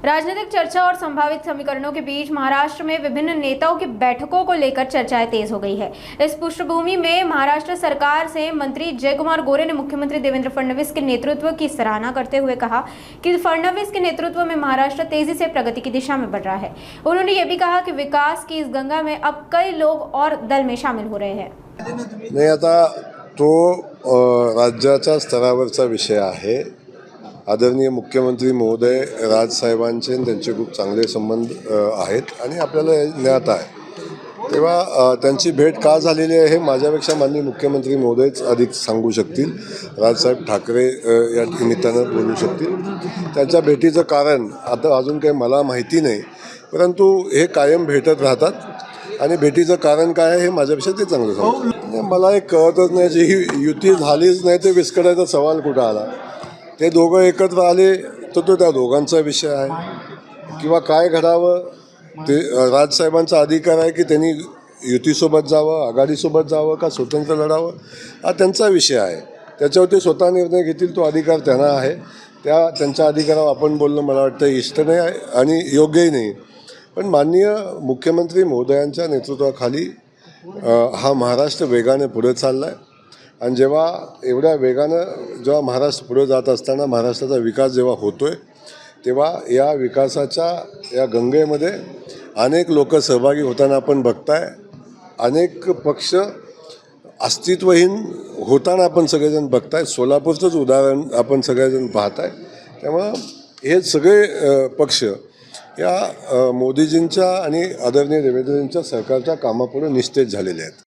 राजनीतिक चर्चा और संभावित समीकरणों के बीच महाराष्ट्र में विभिन्न नेताओं की बैठकों को लेकर चर्चाएं तेज हो गई है। इस पृष्ठभूमि में महाराष्ट्र सरकार से मंत्री जयकुमार गोरे ने मुख्यमंत्री देवेंद्र फडणवीस के नेतृत्व की सराहना करते हुए कहा कि फडणवीस के नेतृत्व में महाराष्ट्र तेजी से प्रगति की दिशा में बढ़ रहा है। उन्होंने ये भी कहा कि विकास की इस गंगा में अब कई लोग और दल में शामिल हो रहे हैं। नाही, आता तो राज्याच्या स्तरावरचा विषय आहे। आदरणीय मुख्यमंत्री महोदय राजसाहेबांचे त्यांचे खूप चांगले संबंध आहेत आणि आपल्याला ज्ञात आहे। तेव्हा त्यांची भेट का झालेली आहे हे माझ्यापेक्षा माननीय मुख्यमंत्री महोदयच अधिक सांगू शकतील। राजसाहेब ठाकरे या निमित्तानं बोलू शकतील। त्यांच्या भेटीचं कारण आता अजून काही मला माहिती नाही, परंतु हे कायम भेटत राहतात आणि भेटीचं कारण काय आहे हे माझ्यापेक्षा ते चांगलं सांगू। मला एक कळतच नाही, जी युती झालीच नाही ते विस्कटायचा सवाल कुठं आला। ते दोघं एकत्र आले तर तो त्या दोघांचा विषय आहे किंवा काय घडावं ते राजसाहेबांचा अधिकार आहे की त्यांनी युतीसोबत जावं, आघाडीसोबत जावं का स्वतंत्र लढावं हा त्यांचा विषय आहे। त्याच्यावर ते स्वतः निर्णय घेतील, तो अधिकार त्यांना आहे। त्यांच्या अधिकारावर आपण बोलणं मला वाटतं इष्ट नाही आहे आणि योग्यही नाही। पण माननीय मुख्यमंत्री महोदयांच्या नेतृत्वाखाली हा महाराष्ट्र वेगाने पुढे चालला आहे आणि जेव्हा एवढ्या वेगानं जेव्हा महाराष्ट्र पुढे जात असताना महाराष्ट्राचा विकास जेव्हा होतोय तेव्हा या विकासाच्या या गंगेमध्ये अनेक लोक सहभागी होताना आपण बघताय। अनेक पक्ष अस्तित्वहीन होताना आपण सगळेजण बघताय। सोलापूरचंच उदाहरण आपण सगळेजण पाहताय। त्यामुळं हे सगळे पक्ष या मोदीजींच्या आणि आदरणीय देवेंद्रजींच्या सरकारच्या कामापुढे निस्तेज झालेले आहेत।